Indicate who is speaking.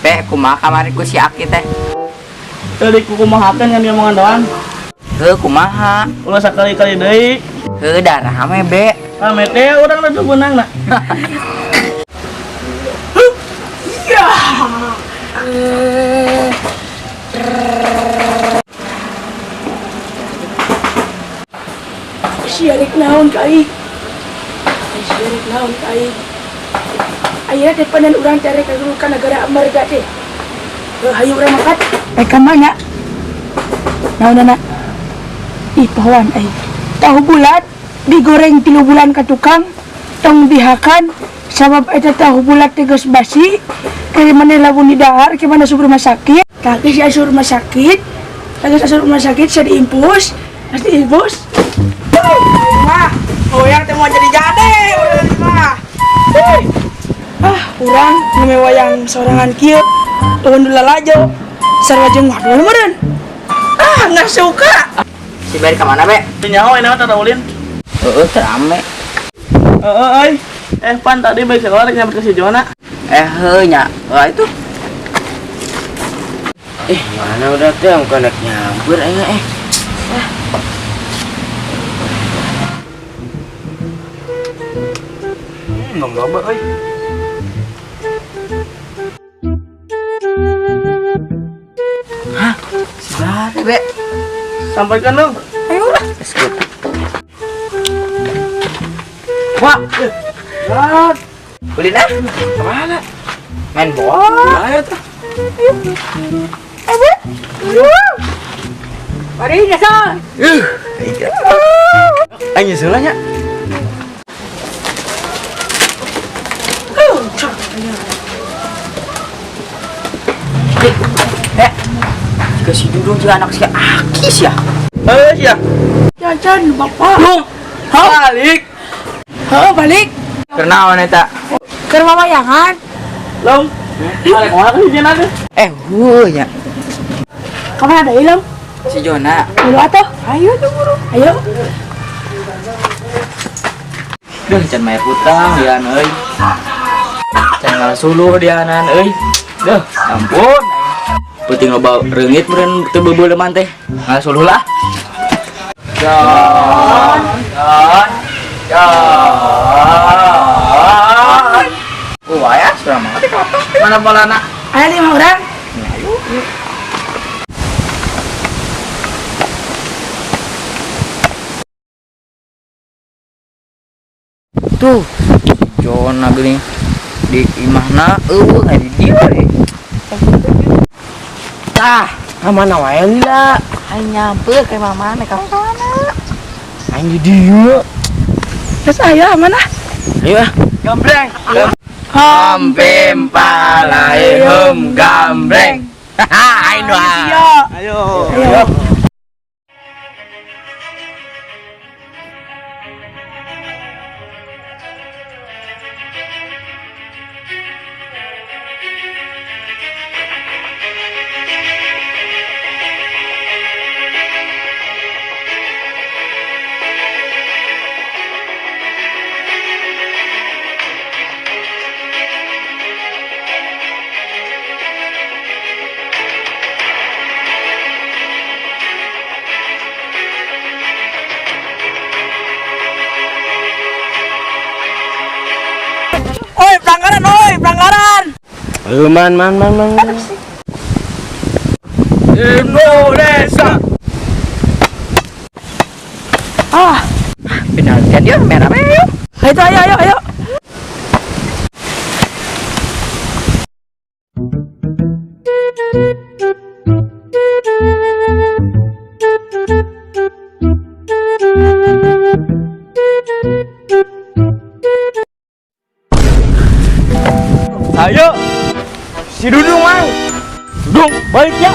Speaker 1: Be, kumaha kamari ku si Aki teh?
Speaker 2: Tadi kumahakan yang dia omongan doang.
Speaker 1: Kumaha?
Speaker 2: Ulah sakali-kali deui.
Speaker 1: Dah rame Be.
Speaker 2: Rame teh urang udah benang na. Ya.
Speaker 3: Siarik naon kai? Siarik naon kai? Ayeuna teh panen urang cari ka negara Amerika teh. Hayu urang makat. Ka mana? Naon ih pawan tahu bulat digoreng 3 bulan ke tukang tong dihakan sabab eta tahu bulat teh geus basi kali mana labun di dahar ke mana asup rumah sakit kaki si asup rumah sakit kagak asup rumah sakit saya diimpus pasti impus mah yang teh mau jadi urang mah urang neme wayang sorangan kieu tuhun dula lajo sarwajeng waduh meureun nggak suka.
Speaker 1: Si Beri kemana Be?
Speaker 2: Nyawa ini mah tata ulin.
Speaker 1: Rame.
Speaker 2: Pan tadi baik sekolah nyamper ke si Jona.
Speaker 1: Nya. Itu. Mana udah teh bukan nyamper
Speaker 2: Ngom loba euy.
Speaker 1: Hah? Si Bari Be.
Speaker 2: Sampaikan dong.
Speaker 1: Ayo lah. Let's go.
Speaker 2: Wah.
Speaker 1: Ulin
Speaker 2: Kemana?
Speaker 1: main bola.
Speaker 2: Ayo tuh.
Speaker 3: Mari nyasar.
Speaker 2: Ayo sulanya.
Speaker 1: Jika si Dudung juga anak si Akis ya.
Speaker 2: Ya.
Speaker 3: Jajan bapak.
Speaker 2: Balik.
Speaker 3: Balik.
Speaker 1: Karena wanita.
Speaker 3: Ke rumah wayangan.
Speaker 2: Long. Balik mana ke sini nanti?
Speaker 1: Ya.
Speaker 3: Kapan ada ilmu?
Speaker 1: Si Jona.
Speaker 3: Dulu atuh. Ayo tuh buru. Ayo.
Speaker 1: Duh, can main putang dian euy. Can ngalasuluh dianan euy. Duh, ampun. Penting loba reungit meureun teu beubeuh man teh. Ngalasuluh lah. Jon. Ya, sudah mah.
Speaker 2: Mana bolana?
Speaker 3: Ayo 5 orang.
Speaker 1: Tuh, Jona geuning di imahna di dieu we.
Speaker 2: Mana wae lila?
Speaker 1: Aing nyamper ke mana ka mana?
Speaker 2: Aing di dieu.
Speaker 3: Terus ayo mana?
Speaker 1: Ayo
Speaker 2: Gambreng.
Speaker 1: Hampim palai gambreng. Aing doa.
Speaker 2: Ayo.
Speaker 3: Pelanggaran.
Speaker 2: Man. Indonesia.
Speaker 1: Penaltian dia merah ayo.
Speaker 3: Ayo.
Speaker 2: Ayo. Si Dudung mang. Dudung balik ya.